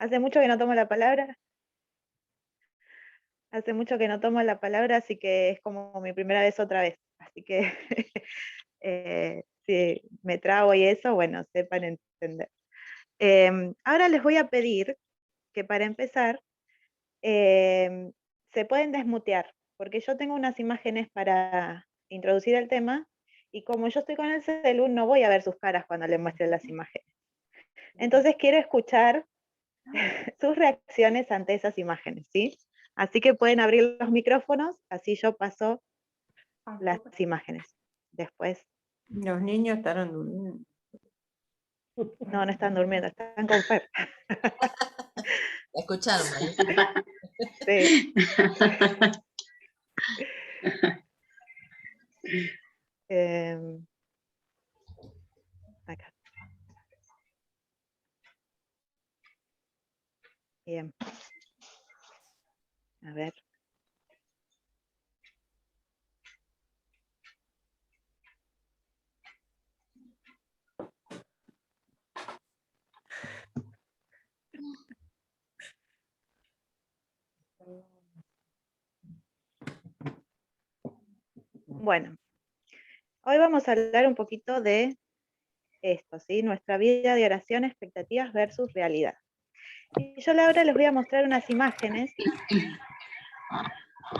Hace mucho que no tomo la palabra. Hace mucho que no tomo la palabra, así que es como mi primera vez otra vez. Así que si me trago y eso, bueno, sepan entender. Ahora les voy a pedir que para empezar se pueden desmutear, porque yo tengo unas imágenes para introducir el tema y como yo estoy con el celu, no voy a ver sus caras cuando les muestre las imágenes. Entonces quiero escuchar sus reacciones ante esas imágenes, ¿sí? Así que pueden abrir los micrófonos, así yo paso las imágenes. Después. Los niños estarán durmiendo. No, no están durmiendo, están con Fer. Escucharon ahí. Sí. Acá. Bien. A ver. Bueno, hoy vamos a hablar un poquito de esto, ¿sí? Nuestra vida de oración, expectativas versus realidad. Y yo ahora les voy a mostrar unas imágenes.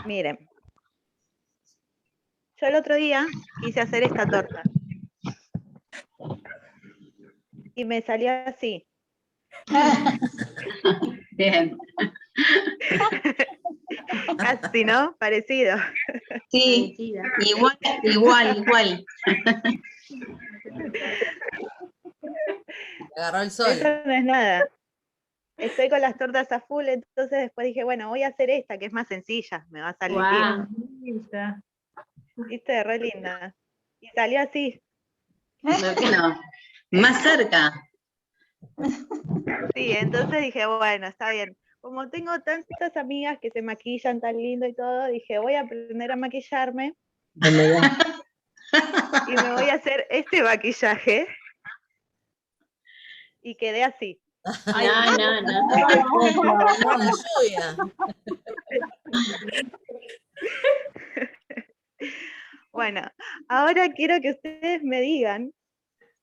Miren. Yo el otro día quise hacer esta torta. Y me salió así. Bien. Casi, ¿no? Parecido. Sí, igual. Agarró el sol. Eso no es nada. Estoy con las tortas a full, entonces después dije, bueno, voy a hacer esta, que es más sencilla, me va a salir bien. Viste, re linda. Y salió así. ¿Por qué no? Más cerca. Sí, entonces dije, bueno, está bien. Como tengo tantas amigas que se maquillan tan lindo y todo, dije, voy a aprender a maquillarme. Y me voy a hacer este maquillaje. Y quedé así. La lluvia. Bueno, ahora quiero que ustedes me digan,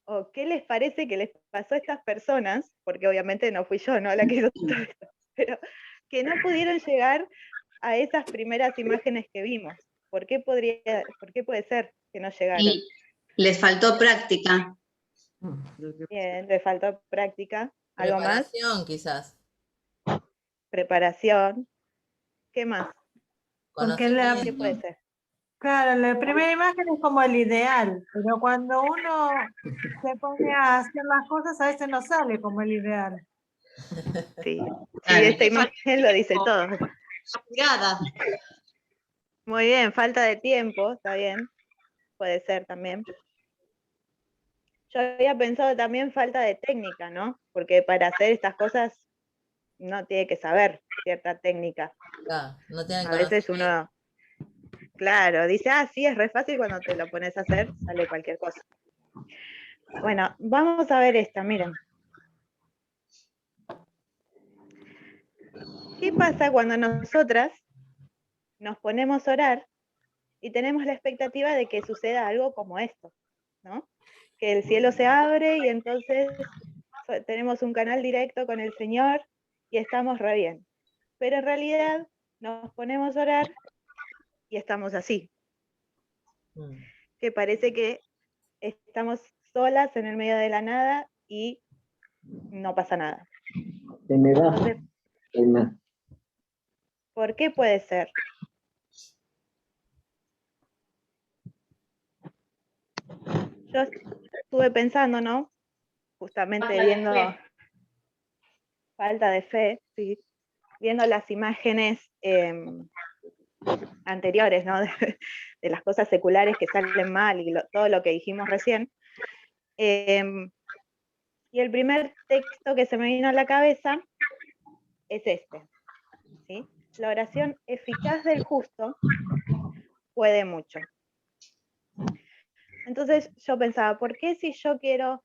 o qué les parece que les pasó a estas personas, porque obviamente no fui yo, ¿no? La que hizo todo esto, pero que no pudieron llegar a esas primeras imágenes que vimos. ¿Por qué puede ser que no llegaron? Y les faltó práctica. Bien, les faltó práctica. ¿Algo más? Preparación, quizás. Preparación. ¿Qué más? ¿Qué puede ser? Claro, la primera imagen es como el ideal, pero cuando uno se pone a hacer las cosas, a veces no sale como el ideal. Sí, esta imagen lo dice todo. Apurada. Muy bien, falta de tiempo, está bien. Puede ser también. Yo había pensado también falta de técnica, ¿no? Porque para hacer estas cosas no tiene que saber cierta técnica. Claro, no tienen A veces uno, claro, dice, sí, es re fácil, cuando te lo pones a hacer, sale cualquier cosa. Bueno, vamos a ver esta, miren. ¿Qué pasa cuando nosotras nos ponemos a orar y tenemos la expectativa de que suceda algo como esto, ¿no? Que el cielo se abre y entonces tenemos un canal directo con el Señor y estamos re bien. Pero en realidad nos ponemos a orar y estamos así. Que parece que estamos solas en el medio de la nada y no pasa nada. Entonces, ¿por qué puede ser? Yo estuve pensando, ¿no? Justamente viendo falta de fe, sí, viendo las imágenes anteriores, ¿no? De las cosas seculares que salen mal y todo lo que dijimos recién. Y el primer texto que se me vino a la cabeza es este, ¿sí? La oración eficaz del justo puede mucho. Entonces yo pensaba, ¿por qué si yo quiero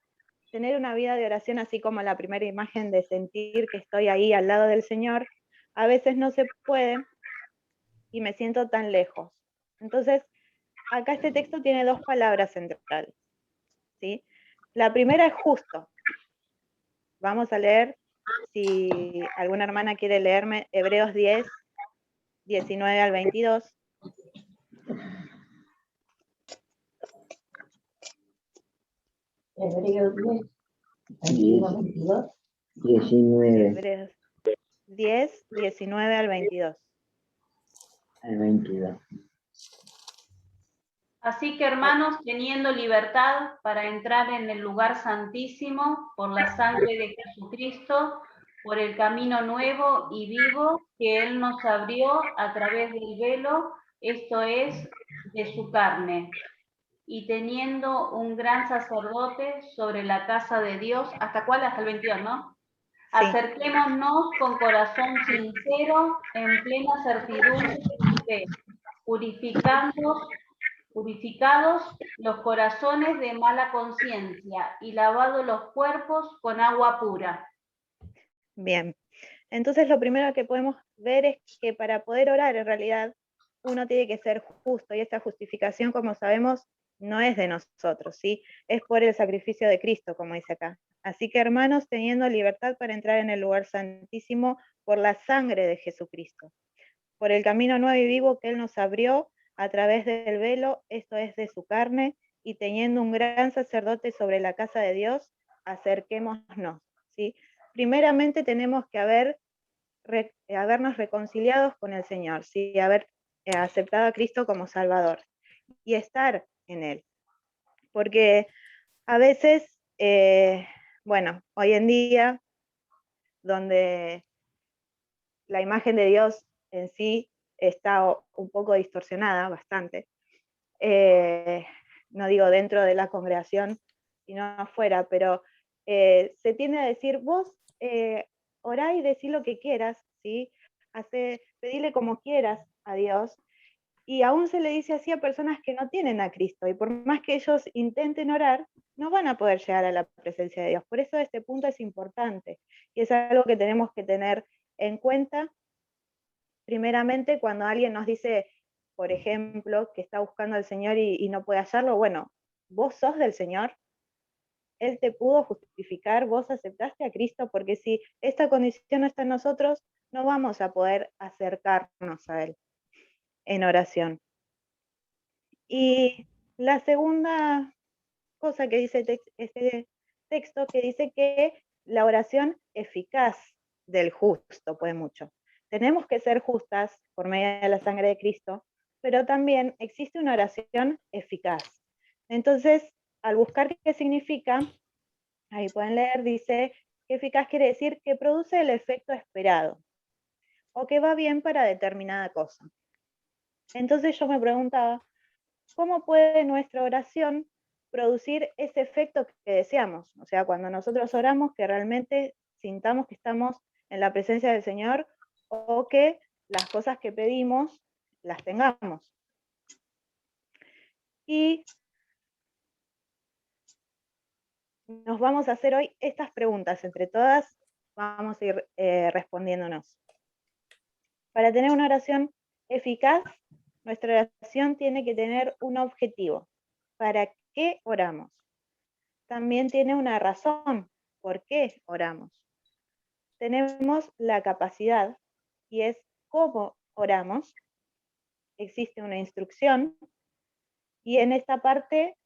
tener una vida de oración así como la primera imagen de sentir que estoy ahí al lado del Señor, a veces no se puede y me siento tan lejos. Entonces, acá este texto tiene dos palabras centrales, ¿sí? La primera es justo. Vamos a leer, si alguna hermana quiere leerme, Hebreos 10, 19 al 22. Hebreos 10, 22, 19 Hebreos 10, 19 al 22. al 22. Así que, hermanos, teniendo libertad para entrar en el lugar santísimo por la sangre de Jesucristo, por el camino nuevo y vivo que Él nos abrió a través del velo, esto es, de su carne, y teniendo un gran sacerdote sobre la casa de Dios, ¿hasta cuál? Hasta el 22, ¿no? Sí. Acerquémonos con corazón sincero, en plena certidumbre de fe, purificados los corazones de mala conciencia y lavados los cuerpos con agua pura. Bien, entonces lo primero que podemos ver es que para poder orar en realidad uno tiene que ser justo, y esta justificación, como sabemos, no es de nosotros, ¿sí? Es por el sacrificio de Cristo, como dice acá. Así que, hermanos, teniendo libertad para entrar en el lugar santísimo por la sangre de Jesucristo, por el camino nuevo y vivo que Él nos abrió a través del velo, esto es de su carne, y teniendo un gran sacerdote sobre la casa de Dios, acerquémonos, ¿sí? Primeramente tenemos que habernos reconciliados con el Señor, ¿sí? Haber aceptado a Cristo como Salvador y estar en Él. Porque a veces, bueno, hoy en día, donde la imagen de Dios en sí está un poco distorsionada, bastante, no digo dentro de la congregación, sino afuera, pero se tiende a decir, vos orá y decí lo que quieras, ¿sí? Pedile como quieras a Dios, y aún se le dice así a personas que no tienen a Cristo, y por más que ellos intenten orar, no van a poder llegar a la presencia de Dios. Por eso este punto es importante, y es algo que tenemos que tener en cuenta, primeramente cuando alguien nos dice, por ejemplo, que está buscando al Señor y no puede hallarlo, bueno, vos sos del Señor, Él te pudo justificar, vos aceptaste a Cristo, porque si esta condición no está en nosotros, no vamos a poder acercarnos a Él en oración. Y la segunda cosa que dice este texto, que dice que la oración eficaz del justo puede mucho. Tenemos que ser justas por medio de la sangre de Cristo, pero también existe una oración eficaz. Entonces, al buscar qué significa, ahí pueden leer, dice que eficaz quiere decir que produce el efecto esperado o que va bien para determinada cosa. Entonces yo me preguntaba, ¿cómo puede nuestra oración producir ese efecto que deseamos? O sea, cuando nosotros oramos, que realmente sintamos que estamos en la presencia del Señor o que las cosas que pedimos las tengamos. Y nos vamos a hacer hoy estas preguntas, entre todas vamos a ir respondiéndonos. Para tener una oración eficaz, nuestra oración tiene que tener un objetivo. ¿Para qué oramos? También tiene una razón. ¿Por qué oramos? Tenemos la capacidad, y es cómo oramos. Existe una instrucción, y en esta parte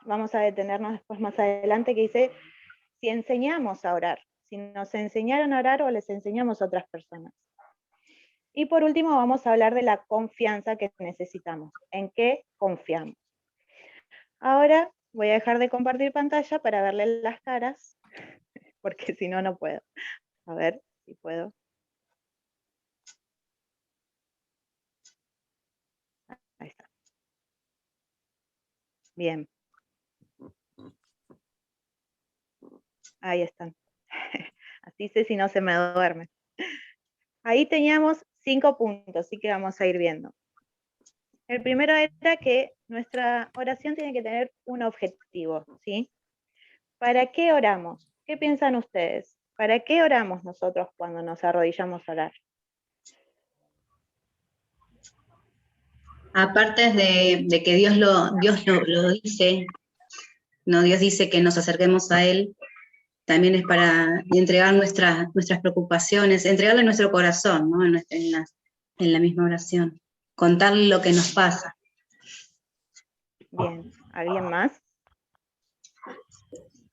vamos a detenernos después más adelante, que dice, si enseñamos a orar, si nos enseñaron a orar o les enseñamos a otras personas. Y por último vamos a hablar de la confianza que necesitamos, en qué confiamos. Ahora voy a dejar de compartir pantalla para verle las caras, porque si no, no puedo. A ver si puedo. Ahí está. Bien. Ahí están. Así sé si no se me duerme. Ahí teníamos 5 puntos, así que vamos a ir viendo. El primero era que nuestra oración tiene que tener un objetivo, ¿sí? ¿Para qué oramos? ¿Qué piensan ustedes? ¿Para qué oramos nosotros cuando nos arrodillamos a orar? Aparte de que Dios lo dice, no, Dios dice que nos acerquemos a Él, también es para entregar nuestras preocupaciones, entregarle nuestro corazón, ¿no? En la misma oración, contarle lo que nos pasa. Bien, ¿alguien más?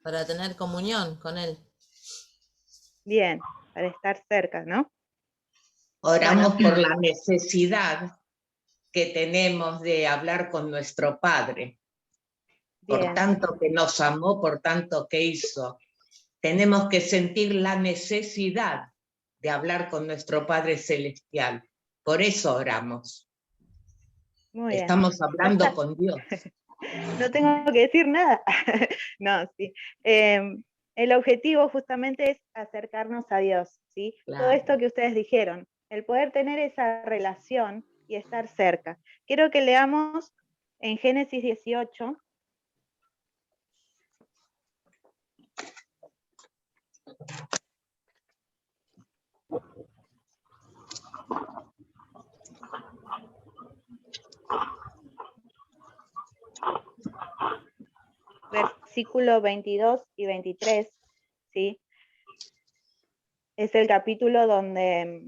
Para tener comunión con Él. Bien, para estar cerca, ¿no? Oramos por la necesidad que tenemos de hablar con nuestro Padre. Por Bien, tanto que nos amó, por tanto que hizo. Tenemos que sentir la necesidad de hablar con nuestro Padre Celestial. Por eso oramos. muy bien. Estamos hablando con Dios. No tengo que decir nada. No, sí. El objetivo justamente es acercarnos a Dios, ¿sí? Claro. Todo esto que ustedes dijeron, el poder tener esa relación y estar cerca. Quiero que leamos en Génesis 18. Versículo 22 y 23, ¿sí? Es el capítulo donde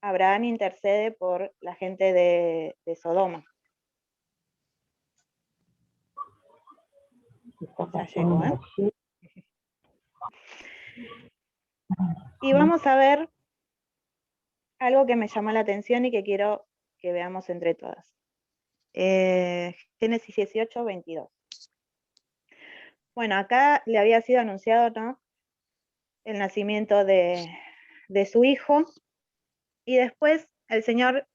Abraham intercede por la gente de Sodoma. Ya llegó, ¿eh? Y vamos a ver algo que me llamó la atención y que quiero que veamos entre todas. Génesis 18, 22. Bueno, acá le había sido anunciado, ¿no?, el nacimiento de su hijo, y después el Señor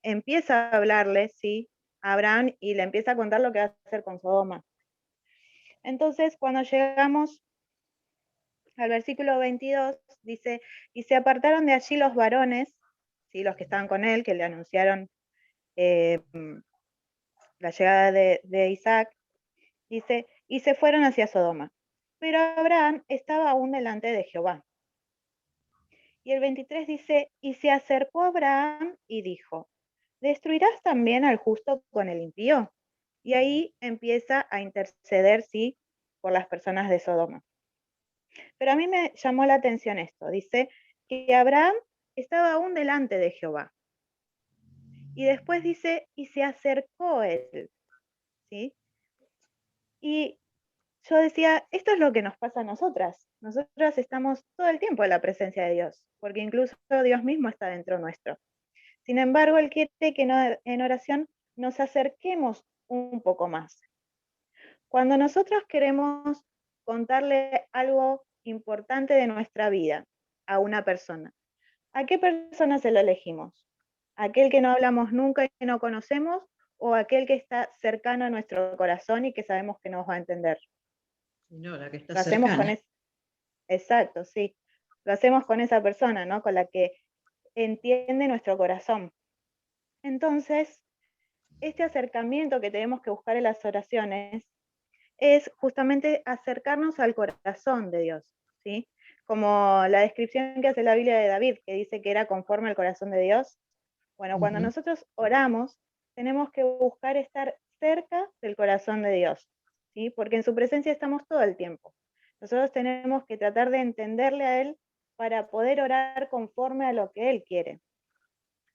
empieza a hablarle, ¿sí?, a Abraham, y le empieza a contar lo que va a hacer con Sodoma. Entonces, cuando llegamos al versículo 22, dice, y se apartaron de allí los varones, ¿sí?, los que estaban con él, que le anunciaron la llegada de Isaac, dice, y se fueron hacia Sodoma. Pero Abraham estaba aún delante de Jehová. Y el 23 dice, y se acercó Abraham y dijo, ¿destruirás también al justo con el impío? Y ahí empieza a interceder, sí, por las personas de Sodoma. Pero a mí me llamó la atención esto, dice que Abraham estaba aún delante de Jehová. Y después dice, y se acercó él, ¿sí? Y yo decía, esto es lo que nos pasa a nosotras. Nosotras estamos todo el tiempo en la presencia de Dios, porque incluso Dios mismo está dentro nuestro. Sin embargo, Él quiere que en oración nos acerquemos un poco más. Cuando nosotros queremos contarle algo importante de nuestra vida a una persona, ¿a qué persona se lo elegimos? ¿Aquel que no hablamos nunca y no conocemos, o aquel que está cercano a nuestro corazón y que sabemos que nos va a entender? No, la que está Lo hacemos cercana. Exacto, sí. Lo hacemos con esa persona, ¿no?, con la que entiende nuestro corazón. Entonces, este acercamiento que tenemos que buscar en las oraciones es justamente acercarnos al corazón de Dios, ¿sí? Como la descripción que hace la Biblia de David, que dice que era conforme al corazón de Dios. Bueno, cuando nosotros oramos, tenemos que buscar estar cerca del corazón de Dios, ¿sí? Porque en su presencia estamos todo el tiempo. Nosotros tenemos que tratar de entenderle a Él para poder orar conforme a lo que Él quiere,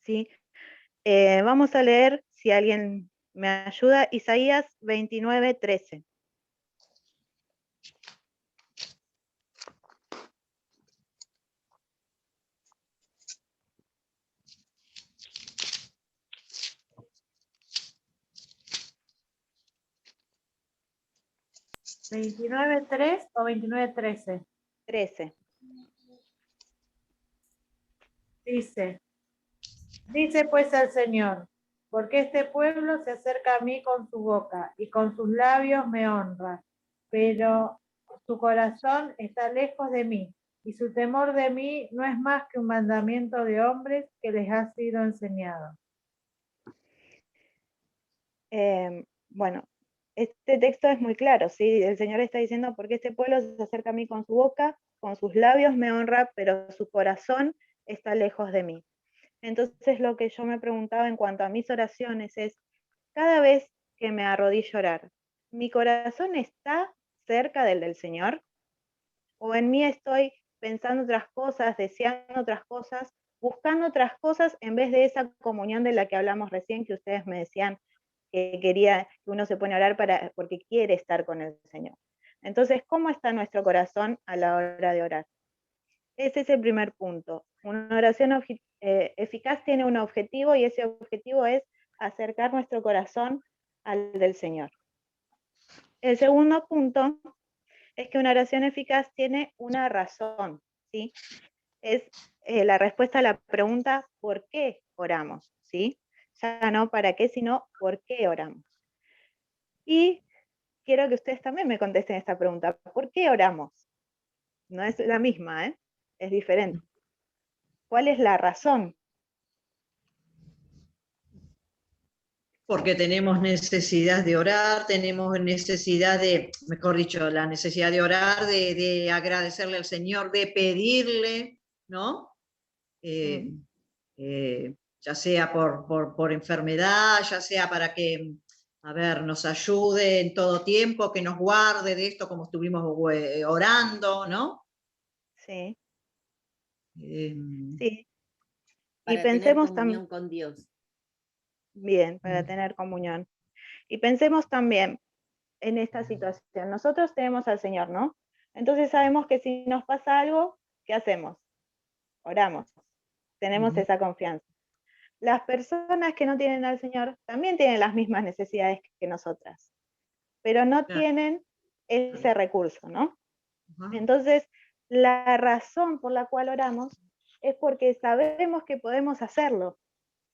¿sí? Vamos a leer, si alguien me ayuda, Isaías 29, 13. ¿29:3 o 29:13? 13. Dice pues el Señor, porque este pueblo se acerca a mí con su boca y con sus labios me honra, pero su corazón está lejos de mí y su temor de mí no es más que un mandamiento de hombres que les ha sido enseñado. bueno, este texto es muy claro, ¿sí? El Señor está diciendo, porque este pueblo se acerca a mí con su boca, con sus labios me honra, pero su corazón está lejos de mí. Entonces lo que yo me preguntaba en cuanto a mis oraciones es, cada vez que me arrodillo a orar, ¿mi corazón está cerca del Señor? ¿O en mí estoy pensando otras cosas, deseando otras cosas, buscando otras cosas en vez de esa comunión de la que hablamos recién, que ustedes me decían que quería que uno se pone a orar porque quiere estar con el Señor? Entonces, ¿cómo está nuestro corazón a la hora de orar? Ese es el primer punto. Una oración eficaz tiene un objetivo, y ese objetivo es acercar nuestro corazón al del Señor. El segundo punto es que una oración eficaz tiene una razón, ¿sí? Es la respuesta a la pregunta ¿por qué oramos? ¿Sí? Ya no para qué, sino ¿por qué oramos? Y quiero que ustedes también me contesten esta pregunta. ¿Por qué oramos? No es la misma, ¿eh? Es diferente. ¿Cuál es la razón? Porque tenemos necesidad de orar, tenemos necesidad de, mejor dicho, la necesidad de orar, de agradecerle al Señor, de pedirle, ¿no? Ya sea por enfermedad, ya sea para que, a ver, nos ayude en todo tiempo, que nos guarde de esto como estuvimos orando, ¿no? Sí, Eh, sí. Y Para tener pensemos comunión con Dios. Bien, para tener comunión. Y pensemos también en esta situación. Nosotros tenemos al Señor, ¿no? Entonces sabemos que si nos pasa algo, ¿qué hacemos? Oramos. Tenemos esa confianza. Las personas que no tienen al Señor también tienen las mismas necesidades que nosotras, pero no tienen ese recurso, ¿no? Entonces, la razón por la cual oramos es porque sabemos que podemos hacerlo,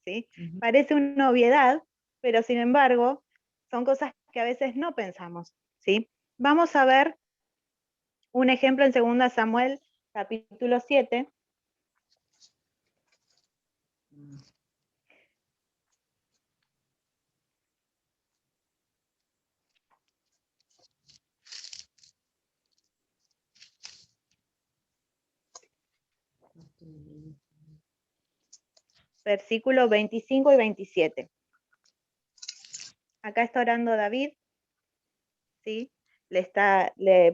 ¿sí? Parece una obviedad, pero sin embargo, son cosas que a veces no pensamos, ¿sí? Vamos a ver un ejemplo en 2 Samuel, capítulo 7. Versículos 25 y 27. Acá está orando David, ¿sí?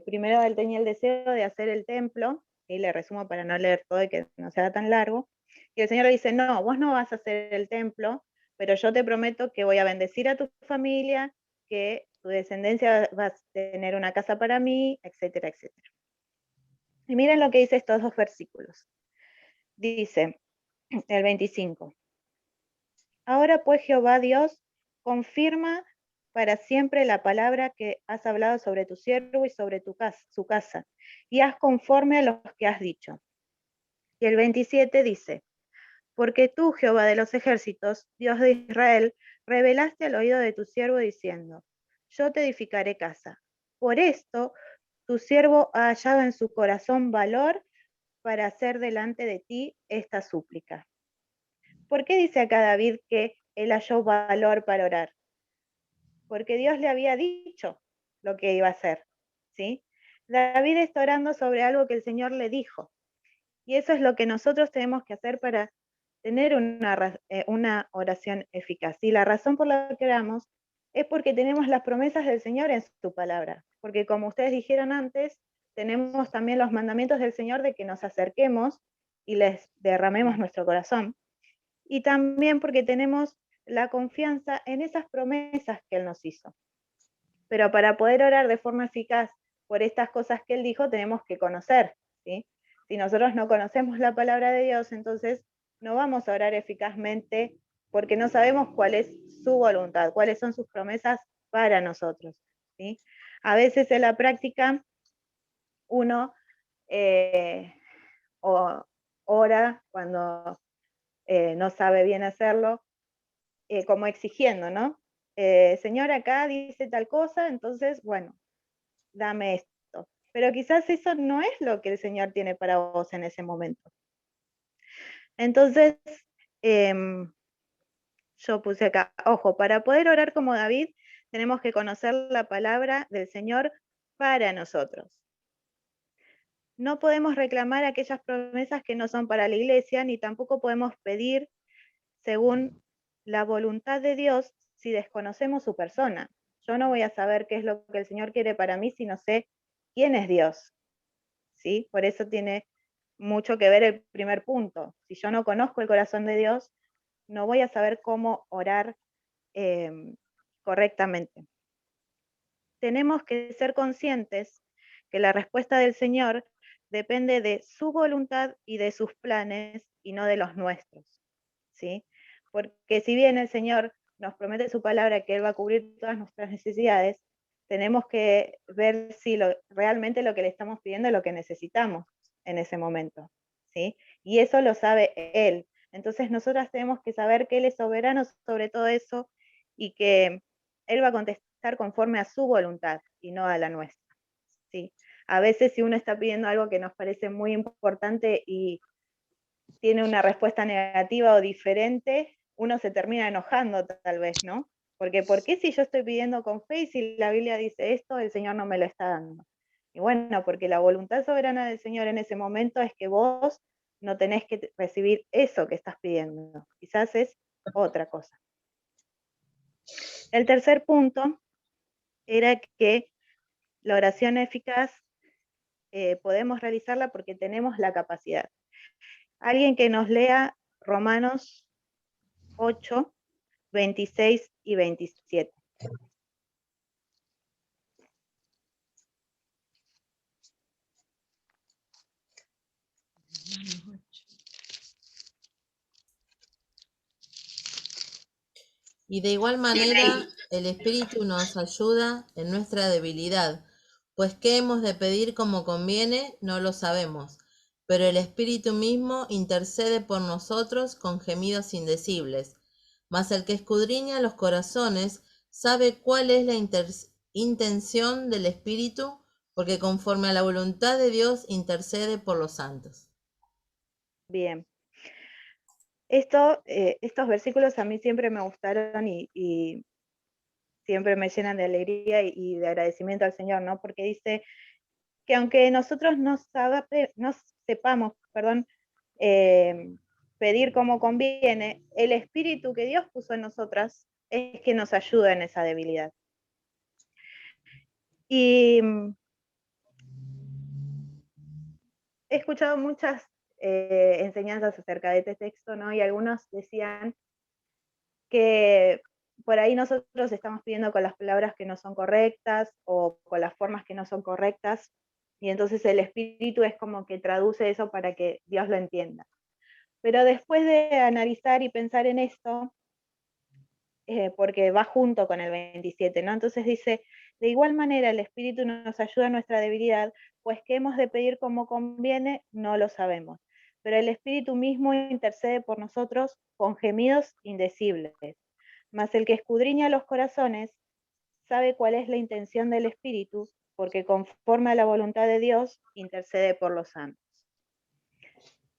Primero él tenía el deseo de hacer el templo, y le resumo para no leer todo y que no sea tan largo, y el Señor le dice, no, vos no vas a hacer el templo, pero yo te prometo que voy a bendecir a tu familia, que tu descendencia va a tener una casa para mí, etcétera, etcétera. Y miren lo que dice estos 2 versículos. Dice, el 25. Ahora pues Jehová Dios, confirma para siempre la palabra que has hablado sobre tu siervo y sobre su casa, y haz conforme a lo que has dicho. Y el 27 dice, porque tú, Jehová de los ejércitos, Dios de Israel, revelaste al oído de tu siervo diciendo, yo te edificaré casa. Por esto, tu siervo ha hallado en su corazón valor para hacer delante de ti esta súplica. ¿Por qué dice acá David que él halló valor para orar? Porque Dios le había dicho lo que iba a hacer, ¿sí? David está orando sobre algo que el Señor le dijo. Y eso es lo que nosotros tenemos que hacer para tener una oración eficaz. Y la razón por la que oramos es porque tenemos las promesas del Señor en su palabra. Porque como ustedes dijeron antes, tenemos también los mandamientos del Señor de que nos acerquemos y les derramemos nuestro corazón. Y también porque tenemos la confianza en esas promesas que Él nos hizo. Pero para poder orar de forma eficaz por estas cosas que Él dijo, tenemos que conocer, ¿sí? Si nosotros no conocemos la palabra de Dios, entonces no vamos a orar eficazmente porque no sabemos cuál es su voluntad, cuáles son sus promesas para nosotros, ¿sí? A veces en la práctica uno ora cuando no sabe bien hacerlo, como exigiendo, ¿no? Señor, acá dice tal cosa, entonces, bueno, dame esto. Pero quizás eso no es lo que el Señor tiene para vos en ese momento. Entonces, yo puse acá, ojo, para poder orar como David, tenemos que conocer la palabra del Señor para nosotros. No podemos reclamar aquellas promesas que no son para la iglesia, ni tampoco podemos pedir según la voluntad de Dios si desconocemos su persona. Yo no voy a saber qué es lo que el Señor quiere para mí si no sé quién es Dios, ¿sí? Por eso tiene mucho que ver el primer punto. Si yo no conozco el corazón de Dios, no voy a saber cómo orar correctamente. Tenemos que ser conscientes que la respuesta del Señor depende de su voluntad y de sus planes y no de los nuestros, ¿sí? Porque si bien el Señor nos promete su palabra que Él va a cubrir todas nuestras necesidades, tenemos que ver si realmente lo que le estamos pidiendo es lo que necesitamos en ese momento, ¿sí? Y eso lo sabe Él. Entonces nosotras tenemos que saber que Él es soberano sobre todo eso y que Él va a contestar conforme a su voluntad y no a la nuestra, ¿sí? A veces si uno está pidiendo algo que nos parece muy importante y tiene una respuesta negativa o diferente, uno se termina enojando tal vez, ¿no? Porque ¿por qué si yo estoy pidiendo con fe y si la Biblia dice esto, el Señor no me lo está dando? Y bueno, porque la voluntad soberana del Señor en ese momento es que vos no tenés que recibir eso que estás pidiendo, quizás es otra cosa. El tercer punto era que la oración eficaz podemos realizarla porque tenemos la capacidad. Alguien que nos lea Romanos 8, 26 y 27. Y de igual manera, el Espíritu nos ayuda en nuestra debilidad, pues qué hemos de pedir como conviene, no lo sabemos, pero el Espíritu mismo intercede por nosotros con gemidos indecibles. Mas el que escudriña los corazones sabe cuál es la intención del Espíritu, porque conforme a la voluntad de Dios intercede por los santos. Bien. Estos versículos a mí siempre me gustaron y siempre me llenan de alegría y de agradecimiento al Señor, ¿no? Porque dice que aunque nosotros no sepamos, pedir como conviene, el Espíritu que Dios puso en nosotras es que nos ayuda en esa debilidad. Y he escuchado muchas enseñanzas acerca de este texto, ¿no? Y algunos decían que por ahí nosotros estamos pidiendo con las palabras que no son correctas o con las formas que no son correctas, y entonces el Espíritu es como que traduce eso para que Dios lo entienda. Pero después de analizar y pensar en esto, porque va junto con el 27, ¿no? Entonces dice, de igual manera el Espíritu nos ayuda a nuestra debilidad, pues qué hemos de pedir como conviene, no lo sabemos. Pero el Espíritu mismo intercede por nosotros con gemidos indecibles. Mas el que escudriña los corazones sabe cuál es la intención del Espíritu, porque conforme a la voluntad de Dios intercede por los santos.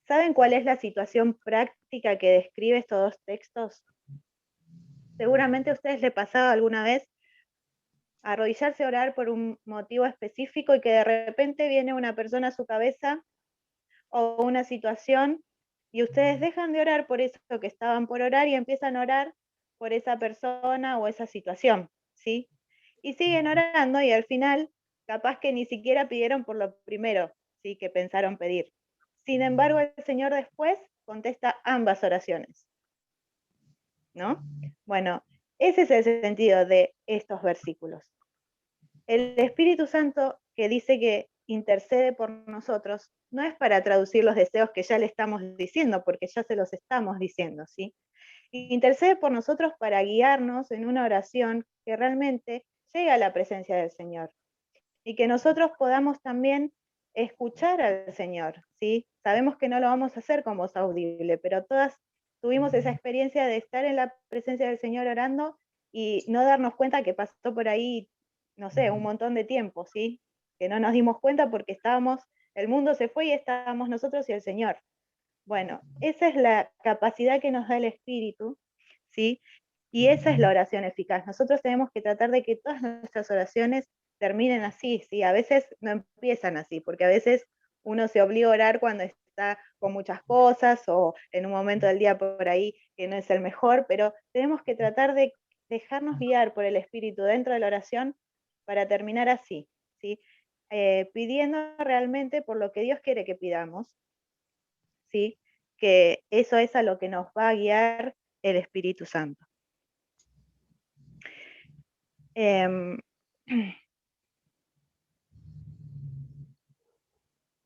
¿Saben cuál es la situación práctica que describe estos dos textos? Seguramente a ustedes les pasaba alguna vez arrodillarse a orar por un motivo específico y que de repente viene una persona a su cabeza o una situación y ustedes dejan de orar por eso que estaban por orar y empiezan a orar por esa persona o esa situación, ¿sí? Y siguen orando y al final capaz que ni siquiera pidieron por lo primero, ¿sí? Que pensaron pedir. Sin embargo, el Señor después contesta ambas oraciones, ¿no? Bueno, ese es el sentido de estos versículos. El Espíritu Santo que dice que intercede por nosotros no es para traducir los deseos que ya le estamos diciendo, porque ya se los estamos diciendo, ¿sí? Intercede por nosotros para guiarnos en una oración que realmente llegue a la presencia del Señor y que nosotros podamos también escuchar al Señor, ¿sí? Sabemos que no lo vamos a hacer con voz audible, pero todas tuvimos esa experiencia de estar en la presencia del Señor orando y no darnos cuenta que pasó por ahí, no sé, un montón de tiempo, ¿sí? Que no nos dimos cuenta porque el mundo se fue y estábamos nosotros y el Señor. Bueno, esa es la capacidad que nos da el Espíritu ¿sí? Y esa es la oración eficaz. Nosotros tenemos que tratar de que todas nuestras oraciones terminen así, ¿sí? A veces no empiezan así, porque a veces uno se obliga a orar cuando está con muchas cosas o en un momento del día por ahí que no es el mejor, pero tenemos que tratar de dejarnos guiar por el Espíritu dentro de la oración para terminar así, ¿sí? Pidiendo realmente por lo que Dios quiere que pidamos, ¿sí? Que eso es a lo que nos va a guiar el Espíritu Santo.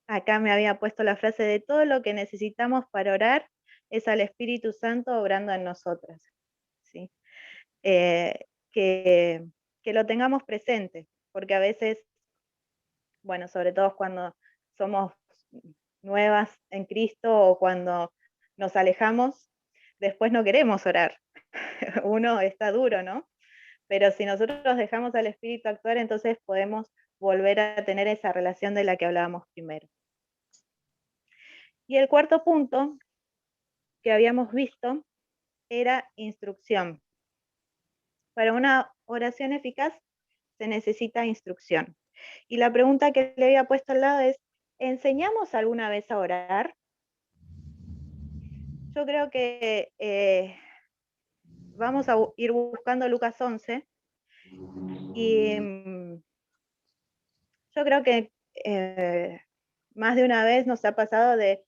Acá me había puesto la frase de todo lo que necesitamos para orar es al Espíritu Santo obrando en nosotras, ¿sí? Que lo tengamos presente, porque a veces, bueno, sobre todo cuando somos nuevas en Cristo o cuando nos alejamos, después no queremos orar. Uno está duro, ¿no? Pero si nosotros dejamos al Espíritu actuar, entonces podemos volver a tener esa relación de la que hablábamos primero. Y el cuarto punto que habíamos visto era instrucción. Para una oración eficaz se necesita instrucción. Y la pregunta que le había puesto al lado es, ¿enseñamos alguna vez a orar? Yo creo que vamos a ir buscando Lucas 11 y yo creo que más de una vez nos ha pasado de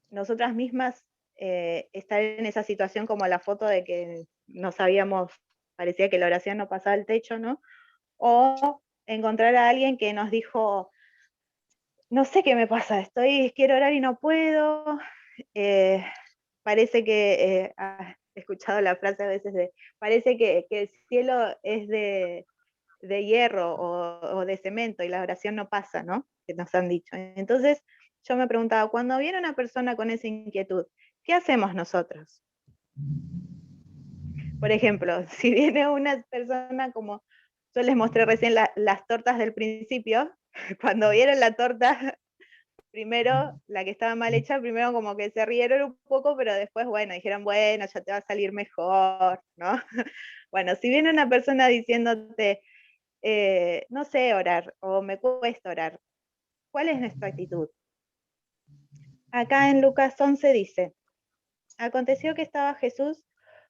nosotras mismas estar en esa situación como la foto de que no sabíamos, parecía que la oración no pasaba el techo, ¿no? O encontrar a alguien que nos dijo, no sé qué me pasa, quiero orar y no puedo. Parece que, he escuchado la frase a veces de, parece que el cielo es de hierro o de cemento y la oración no pasa, ¿no? Que nos han dicho. Entonces, yo me preguntaba, cuando viene una persona con esa inquietud, ¿qué hacemos nosotros? Por ejemplo, si viene una persona como, yo les mostré recién las tortas del principio, cuando vieron la torta, primero, la que estaba mal hecha, primero como que se rieron un poco, pero después, bueno, dijeron, bueno, ya te va a salir mejor, ¿no? Bueno, si viene una persona diciéndote, no sé orar, o me cuesta orar, ¿cuál es nuestra actitud? Acá en Lucas 11 dice, aconteció que estaba Jesús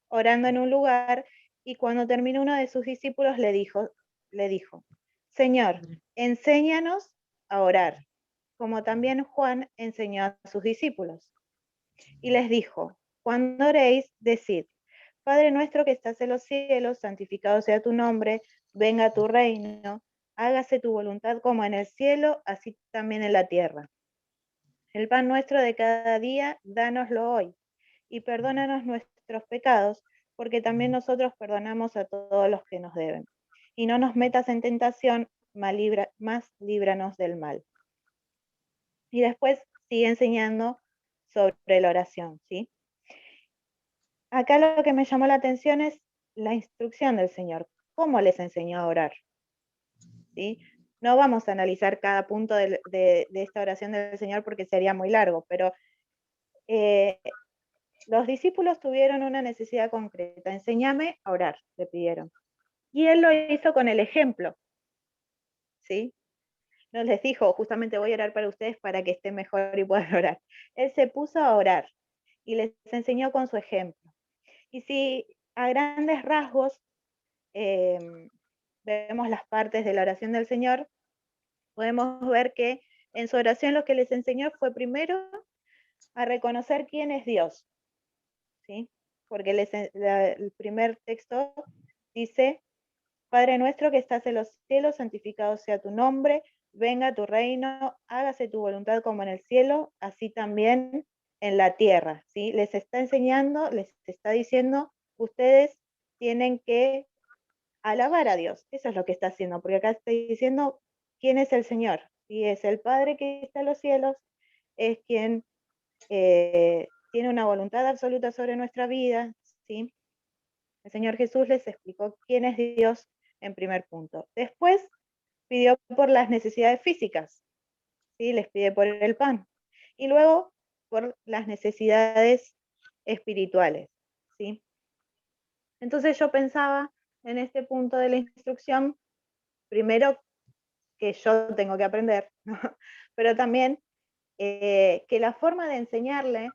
orando en un lugar, y cuando terminó uno de sus discípulos le dijo, Señor, enséñanos a orar, como también Juan enseñó a sus discípulos. Y les dijo, cuando oréis, decid, Padre nuestro que estás en los cielos, santificado sea tu nombre, venga tu reino, hágase tu voluntad como en el cielo, así también en la tierra. El pan nuestro de cada día, dánoslo hoy, y perdónanos nuestros pecados, porque también nosotros perdonamos a todos los que nos deben. Y no nos metas en tentación, más líbranos del mal. Y después sigue enseñando sobre la oración, ¿sí? Acá lo que me llamó la atención es la instrucción del Señor. ¿Cómo les enseñó a orar? ¿Sí? No vamos a analizar cada punto de esta oración del Señor porque sería muy largo, pero los discípulos tuvieron una necesidad concreta. Enséñame a orar, le pidieron. Y Él lo hizo con el ejemplo, ¿sí? No les dijo, justamente voy a orar para ustedes para que estén mejor y puedan orar. Él se puso a orar y les enseñó con su ejemplo. Y si a grandes rasgos vemos las partes de la oración del Señor, podemos ver que en su oración lo que les enseñó fue primero a reconocer quién es Dios, ¿sí? Porque el primer texto dice, Padre nuestro que estás en los cielos, santificado sea tu nombre, venga tu reino, hágase tu voluntad como en el cielo, así también en la tierra, ¿sí? Les está enseñando, les está diciendo, ustedes tienen que alabar a Dios. Eso es lo que está haciendo, porque acá está diciendo quién es el Señor. Y es el Padre que está en los cielos, es quien tiene una voluntad absoluta sobre nuestra vida, ¿sí? El Señor Jesús les explicó quién es Dios en primer punto. Después pidió por las necesidades físicas, ¿sí? Les pide por el pan. Y luego por las necesidades espirituales, ¿sí? Entonces yo pensaba en este punto de la instrucción, primero que yo tengo que aprender, ¿no? Pero también que la forma de enseñarle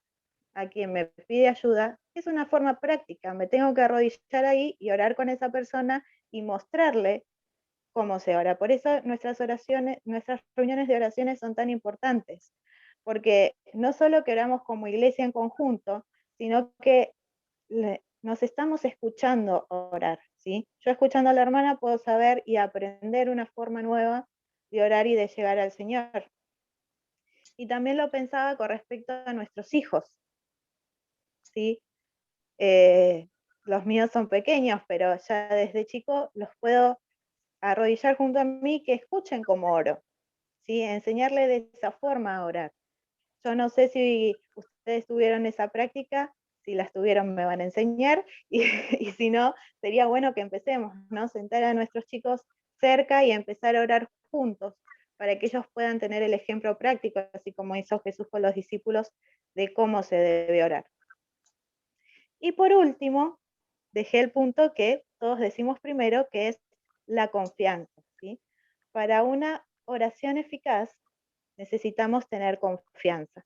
a quien me pide ayuda es una forma práctica. Me tengo que arrodillar ahí y orar con esa persona y mostrarle cómo se ora. Por eso nuestras oraciones, nuestras reuniones de oraciones son tan importantes, porque no solo que oramos como iglesia en conjunto, sino que nos estamos escuchando orar, ¿sí? Yo escuchando a la hermana puedo saber y aprender una forma nueva de orar y de llegar al Señor. Y también lo pensaba con respecto a nuestros hijos, ¿sí? Los míos son pequeños, pero ya desde chico los puedo arrodillar junto a mí, que escuchen cómo oro, ¿sí? Enseñarle de esa forma a orar. Yo no sé si ustedes tuvieron esa práctica, si las tuvieron me van a enseñar, y si no, sería bueno que empecemos, ¿no? Sentar a nuestros chicos cerca y empezar a orar juntos, para que ellos puedan tener el ejemplo práctico, así como hizo Jesús con los discípulos, de cómo se debe orar. Y por último, dejé el punto que todos decimos primero, que es la confianza, ¿sí? Para una oración eficaz necesitamos tener confianza.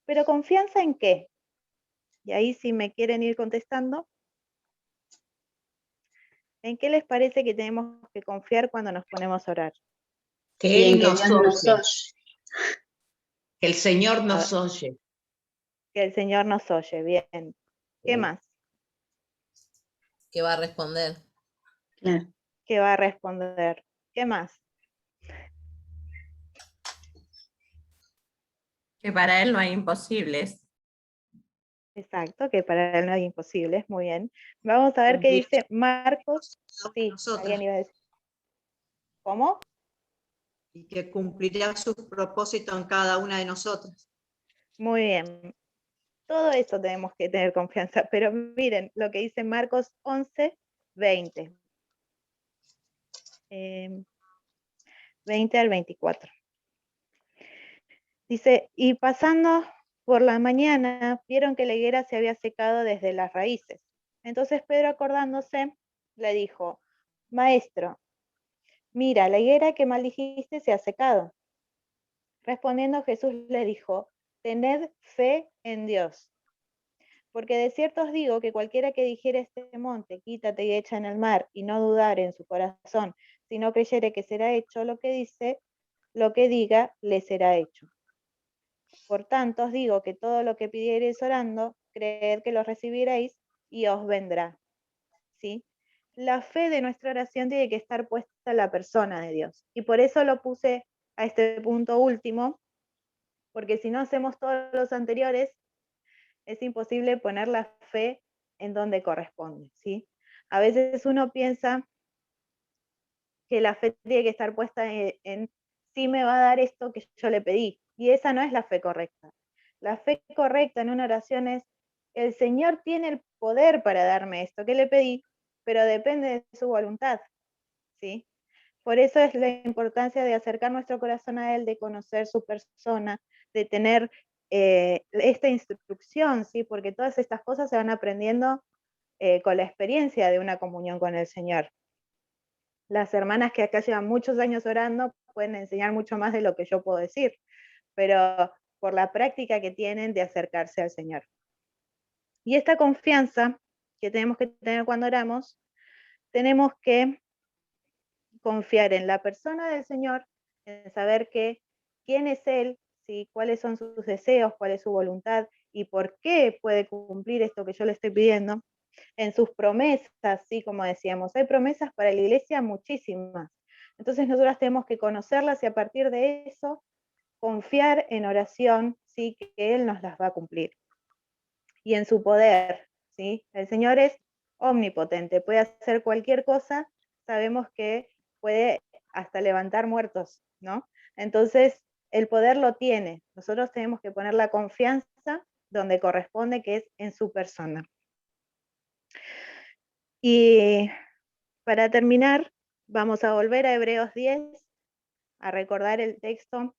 ¿Pero confianza en qué? Y ahí si me quieren ir contestando, ¿en qué les parece que tenemos que confiar cuando nos ponemos a orar? Que Y en Él que nos Dios nos oye, oye. que el Señor nos oye. Que el Señor nos oye, bien. ¿Qué más? Que va a responder. Claro. Que va a responder. ¿Qué más? Que para Él no hay imposibles. Exacto, que para él no hay imposibles, muy bien. Vamos a ver qué Cumplir dice Marcos. Sí, nosotros. alguien iba a decir. ¿Cómo? Y que cumplirá su propósito en cada una de nosotras. Muy bien. Todo eso tenemos que tener confianza, pero miren lo que dice Marcos 11, 20. 20 al 24. Dice, y pasando por la mañana, vieron que la higuera se había secado desde las raíces. Entonces Pedro, acordándose, le dijo, Maestro, mira, la higuera que maldijiste se ha secado. Respondiendo Jesús le dijo, tened fe en Dios. Porque de cierto os digo que cualquiera que dijere a este monte, quítate y echa en el mar, y no dudare en su corazón, sino creyere que será hecho lo que diga, le será hecho. Por tanto os digo que todo lo que pidiereis orando, creed que lo recibiréis y os vendrá. ¿Sí? La fe de nuestra oración tiene que estar puesta en la persona de Dios. Y por eso lo puse a este punto último, porque si no hacemos todos los anteriores, es imposible poner la fe en donde corresponde, ¿sí? A veces uno piensa que la fe tiene que estar puesta en sí me va a dar esto que yo le pedí, y esa no es la fe correcta. La fe correcta en una oración es, el Señor tiene el poder para darme esto que le pedí, pero depende de su voluntad, ¿sí? Por eso es la importancia de acercar nuestro corazón a Él, de conocer su persona, de tener esta instrucción, ¿sí? Porque todas estas cosas se van aprendiendo con la experiencia de una comunión con el Señor. Las hermanas que acá llevan muchos años orando pueden enseñar mucho más de lo que yo puedo decir, pero por la práctica que tienen de acercarse al Señor. Y esta confianza que tenemos que tener cuando oramos, tenemos que confiar en la persona del Señor, en saber quién es Él, ¿sí? Cuáles son sus deseos, cuál es su voluntad y por qué puede cumplir esto que yo le estoy pidiendo, en sus promesas, ¿sí? Como decíamos, hay promesas para la iglesia muchísimas. Entonces nosotros tenemos que conocerlas y a partir de eso confiar en oración, ¿sí? Que Él nos las va a cumplir. Y en su poder, ¿sí? El Señor es omnipotente, puede hacer cualquier cosa, sabemos que puede hasta levantar muertos, ¿no? Entonces, el poder lo tiene. Nosotros tenemos que poner la confianza donde corresponde, que es en su persona. Y para terminar, vamos a volver a Hebreos 10, a recordar el texto,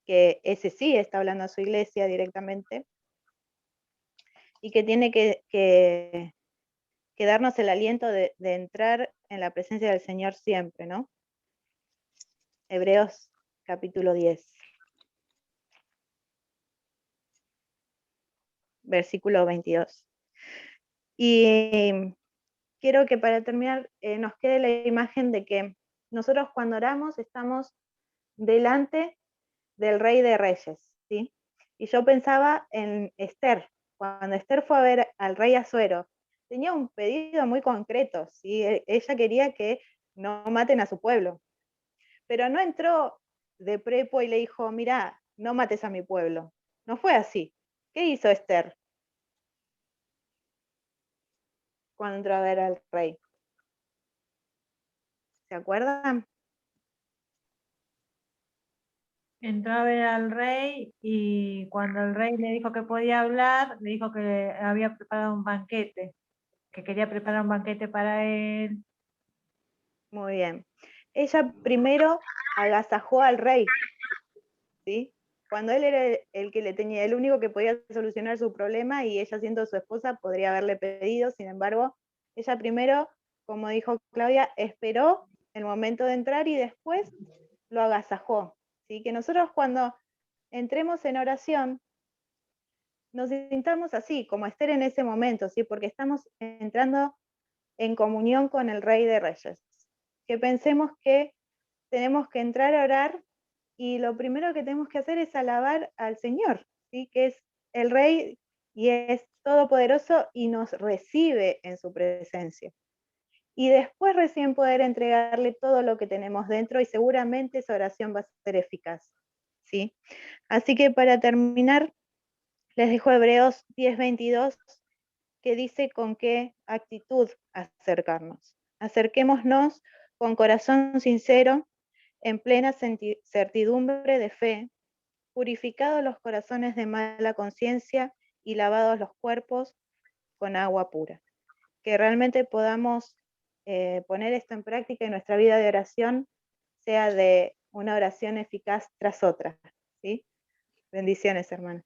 que ese sí está hablando a su iglesia directamente, y que tiene que que darnos el aliento de entrar en la presencia del Señor siempre, ¿no? Hebreos capítulo 10. Versículo 22. Y quiero que para terminar nos quede la imagen de que nosotros cuando oramos estamos delante del Rey de Reyes, ¿sí? Y yo pensaba en Esther, cuando Esther fue a ver al rey Asuero, tenía un pedido muy concreto, ¿sí? Ella quería que no maten a su pueblo, pero no entró de prepo y le dijo, mira, no mates a mi pueblo. No fue así. ¿Qué hizo Esther cuando entró a ver al rey? ¿Se acuerdan? Entró a ver al rey y cuando el rey le dijo que podía hablar, le dijo que había preparado un banquete, que quería preparar un banquete para él. Muy bien. Ella primero agasajó al rey, ¿sí? Cuando él era el que le tenía, el único que podía solucionar su problema, y ella siendo su esposa podría haberle pedido, sin embargo, ella primero, como dijo Claudia, esperó el momento de entrar y después lo agasajó, ¿sí? Que nosotros cuando entremos en oración, nos sintamos así, como Esther en ese momento, ¿sí? Porque estamos entrando en comunión con el Rey de Reyes. Que pensemos que tenemos que entrar a orar y lo primero que tenemos que hacer es alabar al Señor, ¿sí? Que es el Rey y es todopoderoso y nos recibe en su presencia. Y después recién poder entregarle todo lo que tenemos dentro y seguramente esa oración va a ser eficaz, ¿sí? Así que para terminar, les dejo Hebreos 10:22, que dice con qué actitud acercarnos. Acerquémonos con corazón sincero, en plena certidumbre de fe, purificados los corazones de mala conciencia y lavados los cuerpos con agua pura. Que realmente podamos poner esto en práctica y nuestra vida de oración sea de una oración eficaz tras otra, ¿sí? Bendiciones, hermanos.